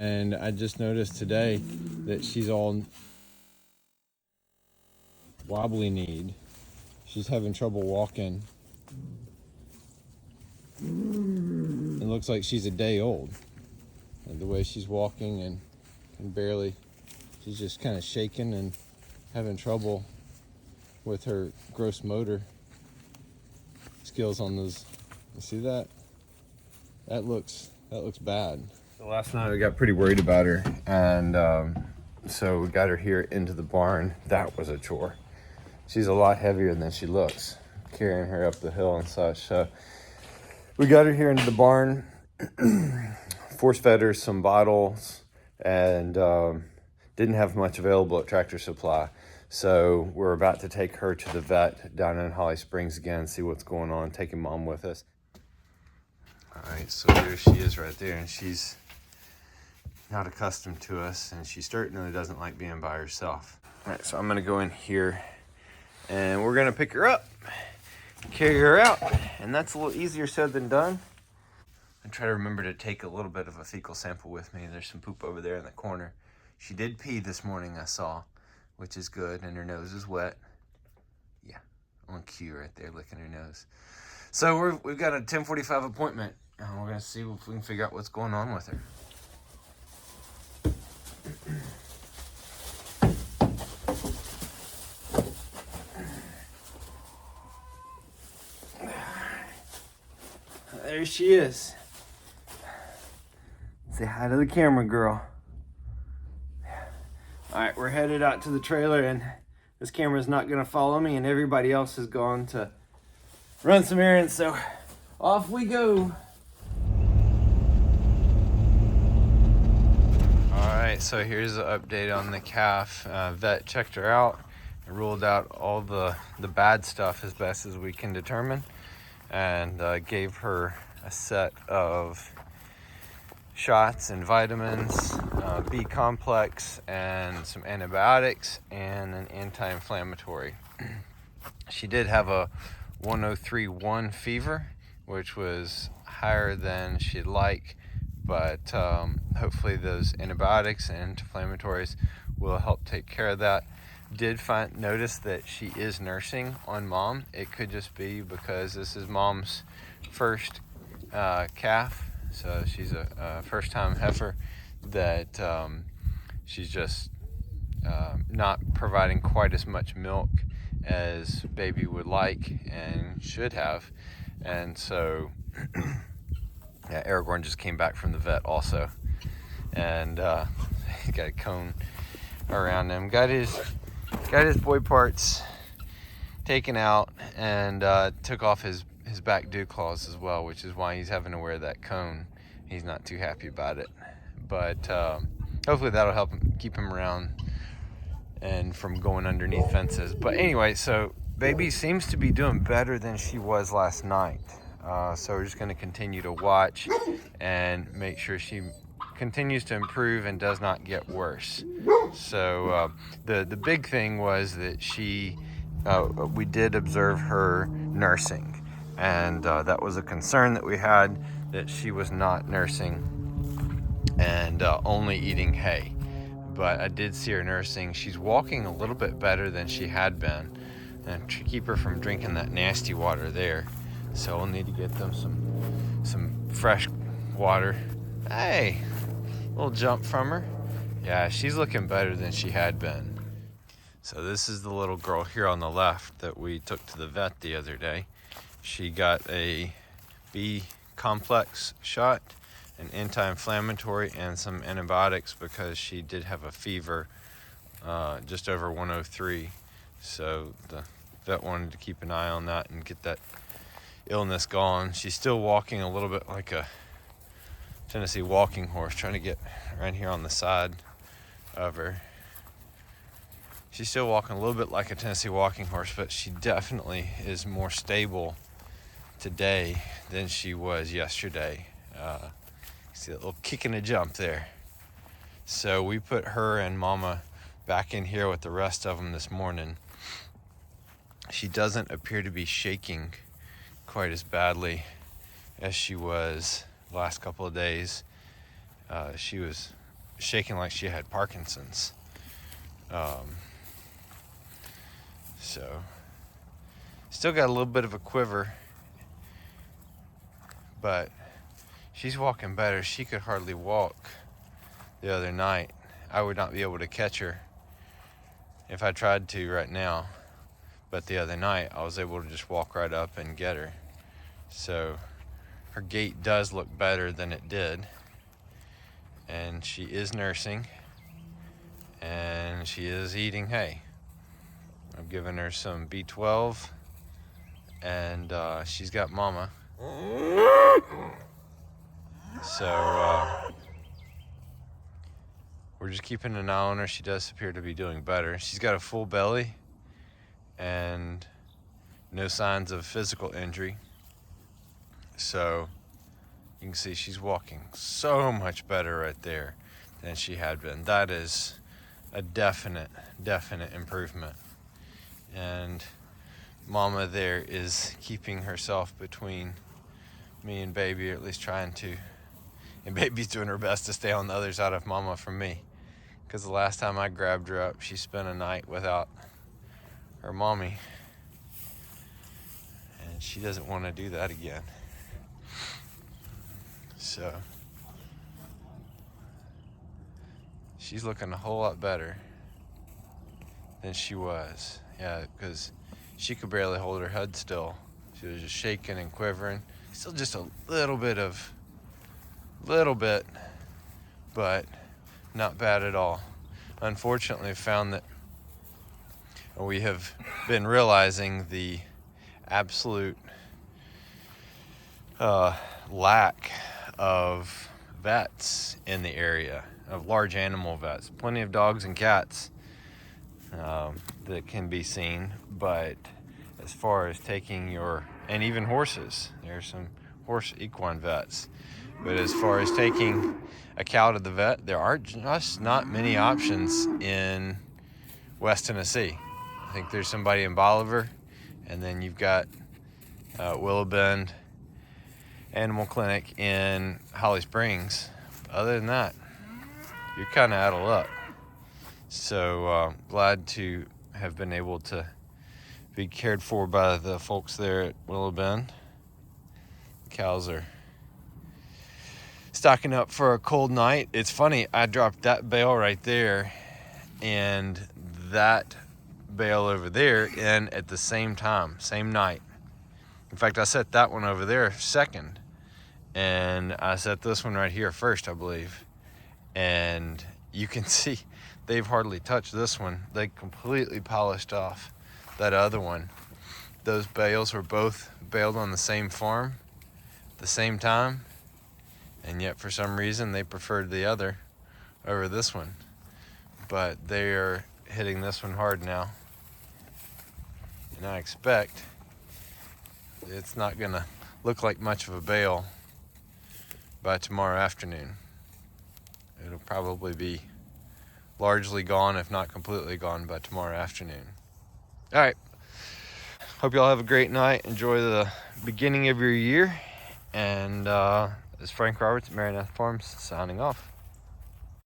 And I just noticed today that she's all wobbly kneed. She's having trouble walking. It looks like she's a day old. And the way she's walking and barely, she's just kind of shaking and having trouble with her gross motor skills on those. You see that? That looks bad. So last night we got pretty worried about her, and so we got her here into the barn. That was a chore. She's a lot heavier than she looks, carrying her up the hill and such. So we got her here into the barn, force fed her some bottles, and didn't have much available at Tractor Supply. So we're about to take her to the vet down in Holly Springs again, see what's going on, taking Mom with us. All right, so there she is right there, and she's not accustomed to us, and she certainly doesn't like being by herself. All right, so I'm gonna go in here, and we're gonna pick her up, carry her out, and that's a little easier said than done. I try to remember to take a little bit of a fecal sample with me. There's some poop over there in the corner. She did pee this morning, I saw, which is good, and her nose is wet. Yeah, on cue right there, licking her nose. So we've got a 10:45 appointment, and we're gonna see if we can figure out what's going on with her. There she is. Say hi to the camera, girl. All right, we're headed out to the trailer, and this camera's not gonna follow me, and everybody else has gone to run some errands, so off we go. All right, so here's the update on the calf. Vet checked her out and ruled out all the bad stuff as best as we can determine, and gave her a set of shots and vitamins, B complex, and some antibiotics, and an anti-inflammatory. She did have a 103.1 fever, which was higher than she'd like, but hopefully those antibiotics and anti-inflammatories will help take care of that. Did notice that she is nursing on Mom. It could just be because this is Mom's first calf, so she's a first-time heifer, that she's just not providing quite as much milk as baby would like and should have. And so yeah, Aragorn just came back from the vet also, and he got a cone around him, got his boy parts taken out, and took off his back dew claws as well, which is why he's having to wear that cone. He's not too happy about it, but hopefully that'll help him, keep him around and from going underneath fences. But anyway, so baby seems to be doing better than she was last night. So we're just going to continue to watch and make sure she continues to improve and does not get worse. So the big thing was that we did observe her nursing, and that was a concern that we had, that she was not nursing and only eating hay. But I did see her nursing. She's walking a little bit better than she had been, and to keep her from drinking that nasty water there. So we'll need to get them some fresh water. Hey, little jump from her. Yeah, she's looking better than she had been. So this is the little girl here on the left that we took to the vet the other day. She got a B complex shot, an anti-inflammatory, and some antibiotics because she did have a fever just over 103. So the vet wanted to keep an eye on that and get that illness gone. She's still walking a little bit like a Tennessee walking horse, trying to get right here on the side of her. She's still walking a little bit like a Tennessee walking horse, but she definitely is more stable today than she was yesterday. See that little kick and a jump there. So we put her and Mama back in here with the rest of them this morning. She doesn't appear to be shaking quite as badly as she was the last couple of days. She was shaking like she had Parkinson's. So still got a little bit of a quiver, but she's walking better. She could hardly walk the other night. I would not be able to catch her if I tried to right now, but the other night I was able to just walk right up and get her. So her gait does look better than it did, and she is nursing, and she is eating hay. I've given her some B12, and she's got mama. So we're just keeping an eye on her. She does appear to be doing better. She's got a full belly and no signs of physical injury. So you can see she's walking so much better right there than she had been. That is a definite improvement. And mama there is keeping herself between me and baby, or at least trying to. And baby's doing her best to stay on the other side of mama from me. Because the last time I grabbed her up, she spent a night without her mommy. And she doesn't want to do that again. So she's looking a whole lot better than she was. Yeah, because she could barely hold her head still. She was just shaking and quivering. Still just a little bit, but not bad at all. Unfortunately, found that we have been realizing the absolute lack of vets in the area, of large animal vets. Plenty of dogs and cats that can be seen, but as far as taking and even horses, there's some horse equine vets, but as far as taking a cow to the vet, there are just not many options in West Tennessee. I think there's somebody in Bolivar, and then you've got Willow Bend Animal Clinic in Holly Springs. Other than that, you're kind of out of luck. So glad to have been able to be cared for by the folks there at Willow Bend. The cows are stocking up for a cold night. It's funny, I dropped that bale right there and that bale over there in at the same time, same night. In fact, I set that one over there second, and I set this one right here first, I believe. And you can see they've hardly touched this one. They completely polished off that other one. Those bales were both baled on the same farm at the same time, and yet for some reason they preferred the other over this one. But they are hitting this one hard now, and I expect it's not gonna look like much of a bale by tomorrow afternoon. It'll probably be largely gone, if not completely gone, by tomorrow afternoon. All right, hope y'all have a great night. Enjoy the beginning of your year, and this is Frank Roberts at Maranatha Farms signing off.